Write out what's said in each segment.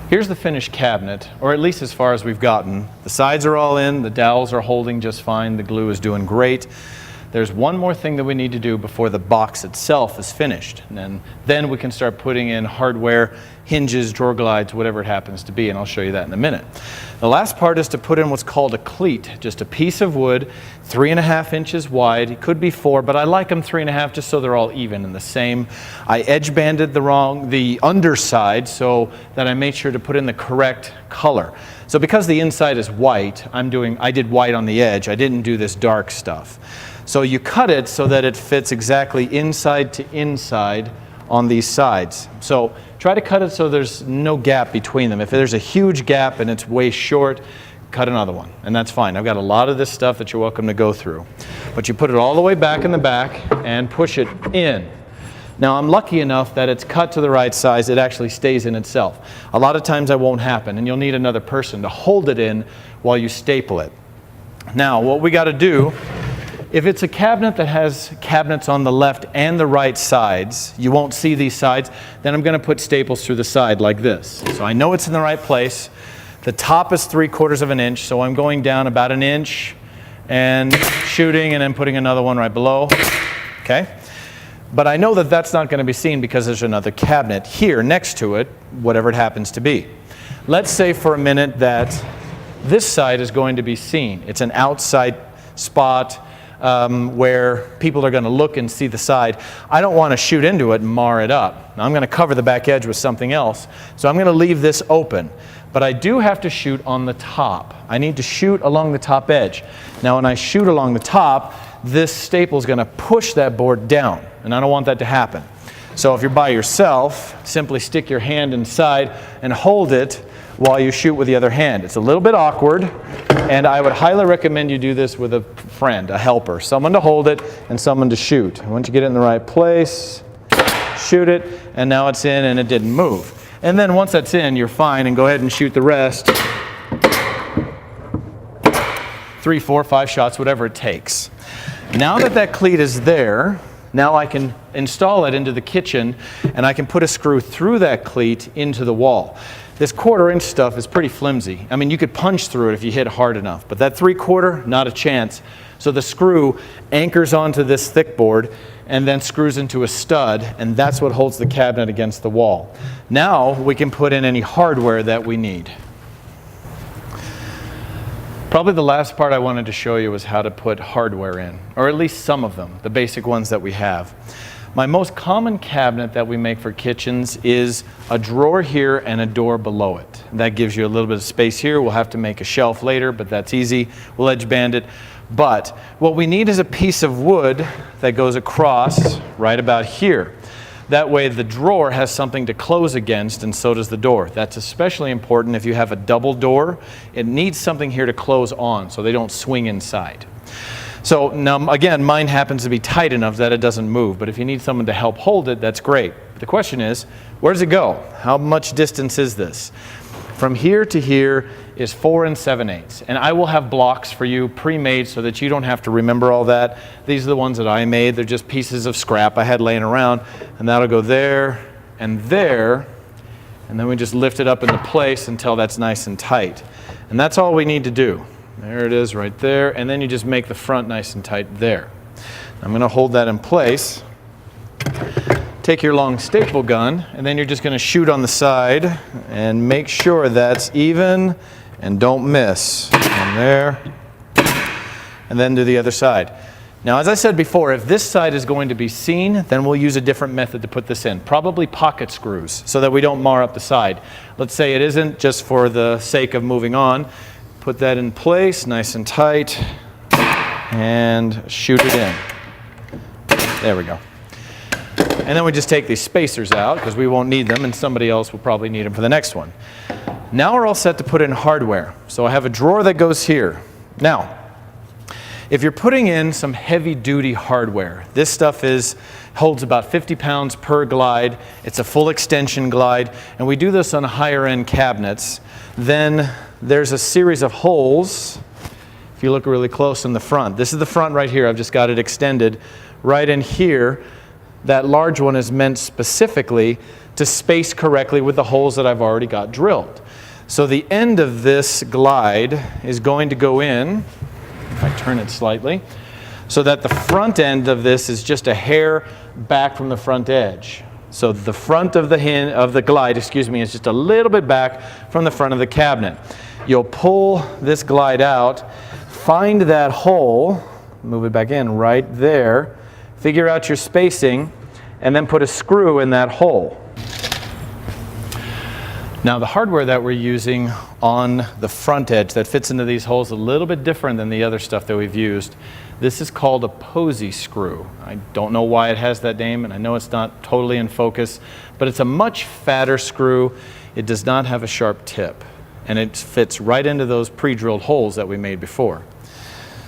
Here's the finished cabinet, or at least as far as we've gotten. The sides are all in, the dowels are holding just fine, the glue is doing great. There's one more thing that we need to do before the box itself is finished. And then we can start putting in hardware, hinges, drawer glides, whatever it happens to be, and I'll show you that in a minute. The last part is to put in what's called a cleat, just a piece of wood, 3.5 inches wide. It could be 4, but I like them 3.5 just so they're all even and the same. I edge banded the underside so that I made sure to put in the correct color. So because the inside is white, I did white on the edge. I didn't do this dark stuff. So you cut it so that it fits exactly inside to inside on these sides. So try to cut it so there's no gap between them. If there's a huge gap and it's way short, cut another one, and that's fine. I've got a lot of this stuff that you're welcome to go through. But you put it all the way back in the back and push it in. Now I'm lucky enough that it's cut to the right size, it actually stays in itself. A lot of times that won't happen, and you'll need another person to hold it in while you staple it. Now what we got to do, if it's a cabinet that has cabinets on the left and the right sides, you won't see these sides, then I'm going to put staples through the side like this. So I know it's in the right place. The top is 3/4 of an inch, so I'm going down about an inch and shooting and then putting another one right below. Okay? But I know that that's not going to be seen because there's another cabinet here next to it, whatever it happens to be. Let's say for a minute that this side is going to be seen. It's an outside spot where people are going to look and see the side. I don't want to shoot into it and mar it up. Now, I'm going to cover the back edge with something else, so I'm going to leave this open. But I do have to shoot on the top. I need to shoot along the top edge. Now when I shoot along the top, this staple is going to push that board down, and I don't want that to happen. So if you're by yourself, simply stick your hand inside and hold it while you shoot with the other hand. It's a little bit awkward, and I would highly recommend you do this with a friend, a helper, someone to hold it and someone to shoot. Once you get it in the right place, shoot it, and now it's in and it didn't move. And then once that's in, you're fine, and go ahead and shoot the rest. 3, 4, 5 shots, whatever it takes. Now that that cleat is there, now I can install it into the kitchen, and I can put a screw through that cleat into the wall. This 1/4 inch stuff is pretty flimsy. I mean, you could punch through it if you hit hard enough, but that 3/4, not a chance. So the screw anchors onto this thick board and then screws into a stud, and that's what holds the cabinet against the wall. Now we can put in any hardware that we need. Probably the last part I wanted to show you was how to put hardware in, or at least some of them, the basic ones that we have. My most common cabinet that we make for kitchens is a drawer here and a door below it. That gives you a little bit of space here. We'll have to make a shelf later, but that's easy. We'll edge band it. But what we need is a piece of wood that goes across right about here. That way the drawer has something to close against, and so does the door. That's especially important if you have a double door. It needs something here to close on so they don't swing inside. So now again, mine happens to be tight enough that it doesn't move, but if you need someone to help hold it, that's great. But the question is, where does it go? How much distance is this? From here to here is 4 7/8, and I will have blocks for you pre-made so that you don't have to remember all that. These are the ones that I made. They're just pieces of scrap I had laying around, and that'll go there, and then we just lift it up into place until that's nice and tight. And that's all we need to do. There it is right there, and then you just make the front nice and tight there. I'm going to hold that in place. Take your long staple gun, and then you're just going to shoot on the side and make sure that's even and don't miss. And there, and then do the other side. Now, as I said before, if this side is going to be seen, then we'll use a different method to put this in. Probably pocket screws, so that we don't mar up the side. Let's say it isn't, just for the sake of moving on. Put that in place, nice and tight, and shoot it in. There we go. And then we just take these spacers out because we won't need them, and somebody else will probably need them for the next one. Now we're all set to put in hardware. So I have a drawer that goes here. Now, if you're putting in some heavy-duty hardware, this stuff holds about 50 pounds per glide. It's a full extension glide, and we do this on higher-end cabinets. Then there's a series of holes, if you look really close in the front. This is the front right here. I've just got it extended right in here. That large one is meant specifically to space correctly with the holes that I've already got drilled. So the end of this glide is going to go in, if I turn it slightly, so that the front end of this is just a hair back from the front edge. So the front of the glide, is just a little bit back from the front of the cabinet. You'll pull this glide out, find that hole, move it back in right there, figure out your spacing, and then put a screw in that hole. Now the hardware that we're using on the front edge that fits into these holes is a little bit different than the other stuff that we've used. This is called a posy screw. I don't know why it has that name, and I know it's not totally in focus, but it's a much fatter screw. It does not have a sharp tip, and it fits right into those pre-drilled holes that we made before.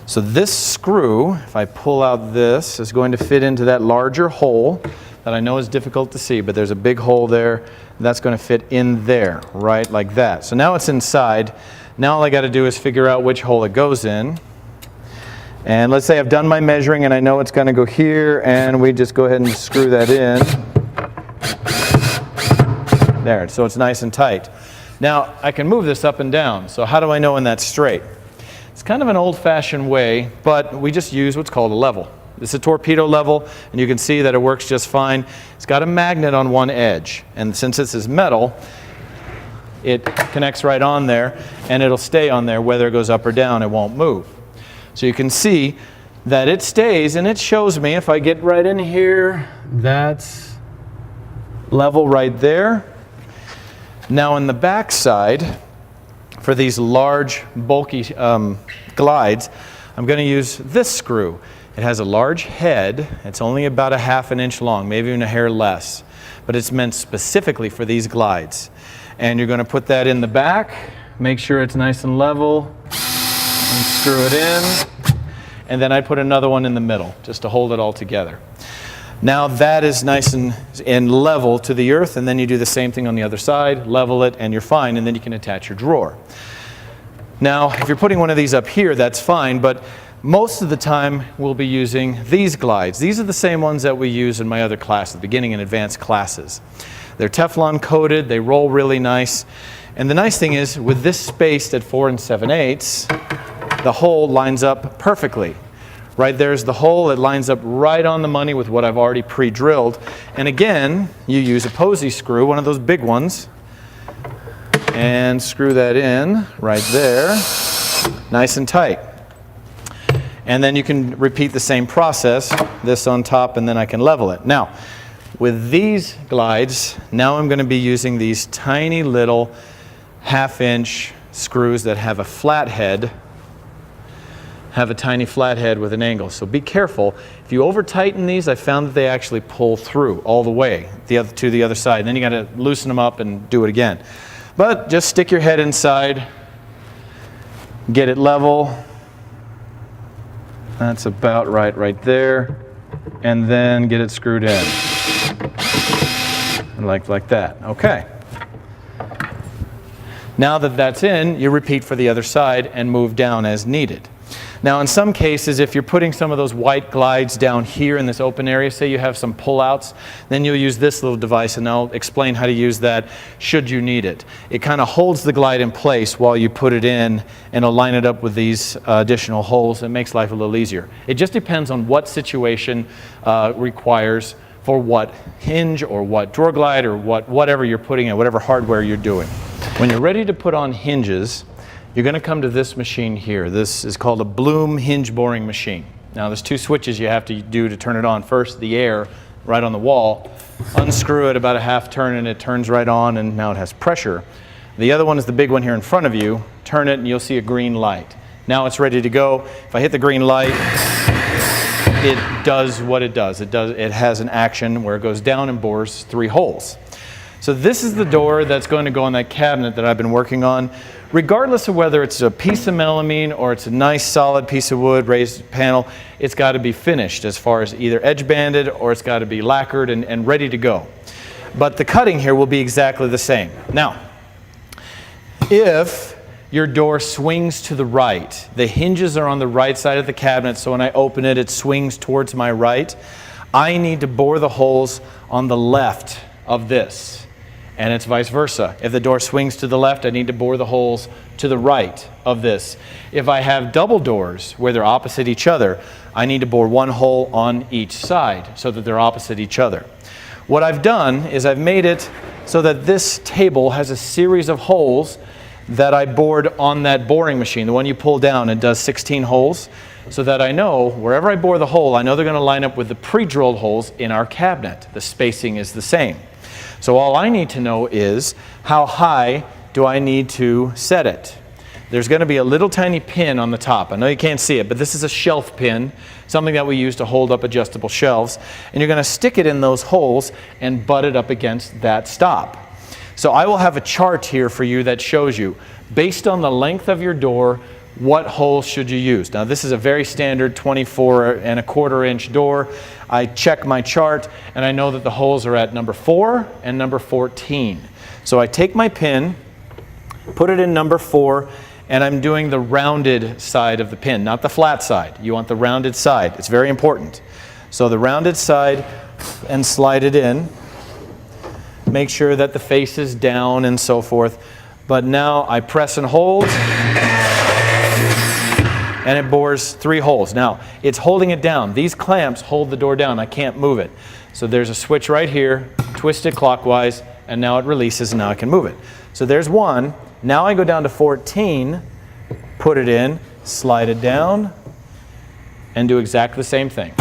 So this screw, if I pull out this, is going to fit into that larger hole that I know is difficult to see, but there's a big hole there. That's going to fit in there, right like that. So now it's inside. Now all I got to do is figure out which hole it goes in. And let's say I've done my measuring and I know it's going to go here, and we just go ahead and screw that in. There, so it's nice and tight. Now I can move this up and down. So how do I know when that's straight? It's kind of an old-fashioned way, but we just use what's called a level. It's a torpedo level, and you can see that it works just fine. It's got a magnet on one edge, and since this is metal, it connects right on there, and it'll stay on there whether it goes up or down. It won't move. So you can see that it stays, and it shows me if I get right in here, that's level right there. Now on the back side, for these large, bulky glides, I'm going to use this screw. It has a large head. It's only about a ½ inch long, maybe even a hair less. But it's meant specifically for these glides. And you're going to put that in the back, make sure it's nice and level, and screw it in. And then I put another one in the middle, just to hold it all together. Now that is nice and level to the earth, and then you do the same thing on the other side, level it, and you're fine, and then you can attach your drawer. Now, if you're putting one of these up here, that's fine, but most of the time we'll be using these glides. These are the same ones that we use in my other class, the beginning and advanced classes. They're Teflon coated, they roll really nice, and the nice thing is with this spaced at 4 7/8, the hole lines up perfectly. Right there's the hole. It lines up right on the money with what I've already pre-drilled. And again, you use a posy screw, one of those big ones, and screw that in right there, nice and tight. And then you can repeat the same process, this on top, and then I can level it. Now, with these glides, now I'm going to be using these tiny little ½ inch screws that have a flat head, have a tiny flat head with an angle. So be careful. If you over tighten these, I found that they actually pull through all the way to the other side. Then you got to loosen them up and do it again. But just stick your head inside, get it level. That's about right there. And then get it screwed in. Like that. Okay. Now that that's in, you repeat for the other side and move down as needed. Now in some cases, if you're putting some of those white glides down here in this open area, say you have some pullouts, then you'll use this little device, and I'll explain how to use that should you need it. It kind of holds the glide in place while you put it in, and it'll line it up with these additional holes. It makes life a little easier. It just depends on what situation requires for what hinge or what drawer glide or whatever you're putting in, whatever hardware you're doing. When you're ready to put on hinges, you're going to come to this machine here. This is called a Bloom hinge boring machine. Now there's two switches you have to do to turn it on. First, the air right on the wall. Unscrew it about a half turn and it turns right on, and now it has pressure. The other one is the big one here in front of you. Turn it and you'll see a green light. Now it's ready to go. If I hit the green light, it does what it does. It has an action where it goes down and bores 3 holes. So this is the door that's going to go on that cabinet that I've been working on. Regardless of whether it's a piece of melamine or it's a nice solid piece of wood, raised panel, it's got to be finished as far as either edge banded or it's got to be lacquered and ready to go. But the cutting here will be exactly the same. Now, if your door swings to the right, the hinges are on the right side of the cabinet, so when I open it, it swings towards my right, I need to bore the holes on the left of this. And it's vice versa. If the door swings to the left, I need to bore the holes to the right of this. If I have double doors where they're opposite each other, I need to bore one hole on each side so that they're opposite each other. What I've done is I've made it so that this table has a series of holes that I bored on that boring machine, the one you pull down and does 16 holes, so that I know wherever I bore the hole, I know they're going to line up with the pre-drilled holes in our cabinet. The spacing is the same. So all I need to know is how high do I need to set it. There's going to be a little tiny pin on the top. I know you can't see it, but this is a shelf pin, something that we use to hold up adjustable shelves. And you're going to stick it in those holes and butt it up against that stop. So I will have a chart here for you that shows you, based on the length of your door, what holes should you use. Now this is a very standard 24¼ inch door. I check my chart and I know that the holes are at number 4 and number 14. So I take my pin, put it in number 4, and I'm doing the rounded side of the pin, not the flat side. You want the rounded side. It's very important. So the rounded side, and slide it in. Make sure that the face is down and so forth. But now I press and hold, and it bores 3 holes. Now, it's holding it down. These clamps hold the door down. I can't move it. So there's a switch right here, twist it clockwise, and now it releases, and now I can move it. So there's 1. Now I go down to 14, put it in, slide it down, and do exactly the same thing.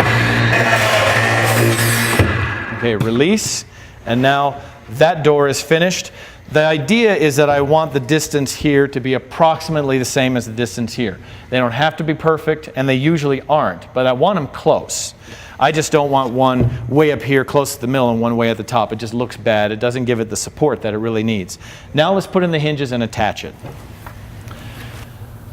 Okay, release, and now that door is finished. The idea is that I want the distance here to be approximately the same as the distance here. They don't have to be perfect, and they usually aren't, but I want them close. I just don't want one way up here close to the middle and one way at the top. It just looks bad. It doesn't give it the support that it really needs. Now let's put in the hinges and attach it.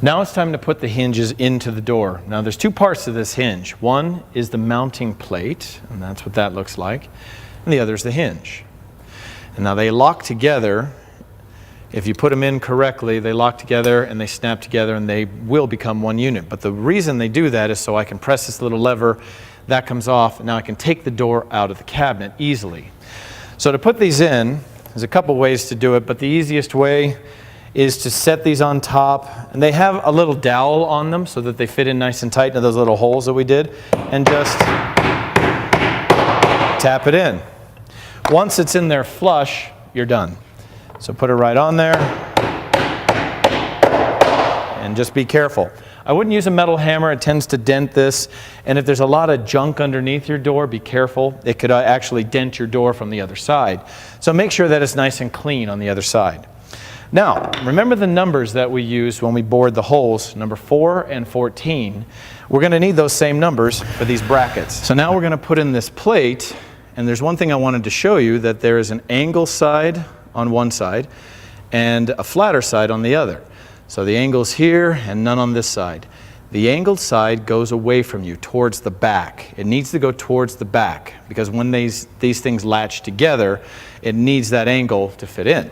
Now it's time to put the hinges into the door. Now there's 2 parts to this hinge. One is the mounting plate, and that's what that looks like, and the other is the hinge. And now they lock together. If you put them in correctly, they lock together and they snap together and they will become one unit. But the reason they do that is so I can press this little lever, that comes off, and now I can take the door out of the cabinet easily. So to put these in, there's a couple ways to do it, but the easiest way is to set these on top. And they have a little dowel on them so that they fit in nice and tight into those little holes that we did, and just tap it in. Once it's in there flush, you're done. So put it right on there, and just be careful. I wouldn't use a metal hammer. It tends to dent this. And if there's a lot of junk underneath your door, be careful. It could actually dent your door from the other side. So make sure that it's nice and clean on the other side. Now, remember the numbers that we used when we bored the holes, number 4 and 14. We're going to need those same numbers for these brackets. So now we're going to put in this plate. And there's one thing I wanted to show you, that there is an angle side on one side and a flatter side on the other. So the angle's here and none on this side. The angled side goes away from you towards the back. It needs to go towards the back because when these things latch together, it needs that angle to fit in.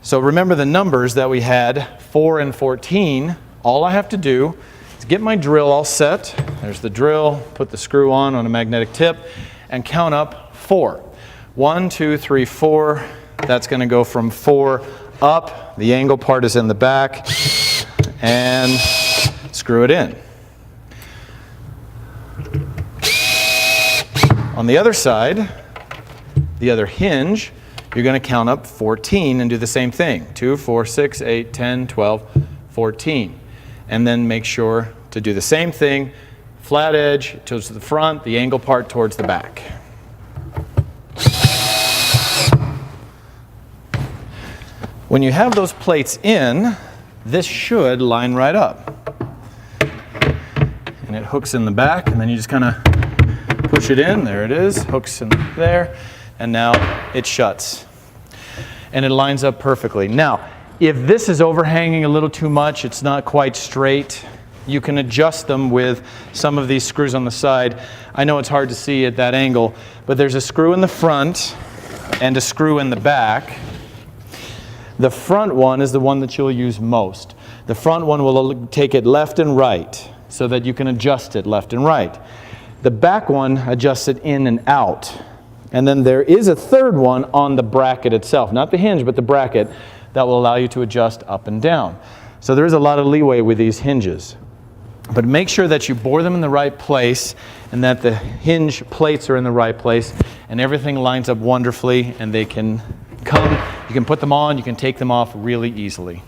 So remember the numbers that we had, 4 and 14. All I have to do is get my drill all set. There's the drill, put the screw on a magnetic tip, and count up 4. 1, 2, 3, 4. That's going to go from 4 up. The angle part is in the back. And screw it in. On the other side, the other hinge, you're going to count up 14 and do the same thing. 2, 4, 6, 8, 10, 12, 14. And then make sure to do the same thing. Flat edge towards the front, the angle part towards the back. When you have those plates in, this should line right up. And it hooks in the back, and then you just kind of push it in. There it is, hooks in there, and now it shuts. And it lines up perfectly. Now, if this is overhanging a little too much, it's not quite straight, you can adjust them with some of these screws on the side. I know it's hard to see at that angle, but there's a screw in the front and a screw in the back. The front one is the one that you'll use most. The front one will take it left and right so that you can adjust it left and right. The back one adjusts it in and out. And then there is a third one on the bracket itself, not the hinge, but the bracket, that will allow you to adjust up and down. So there is a lot of leeway with these hinges. But make sure that you bore them in the right place and that the hinge plates are in the right place and everything lines up wonderfully, and they can come, you can put them on, you can take them off really easily.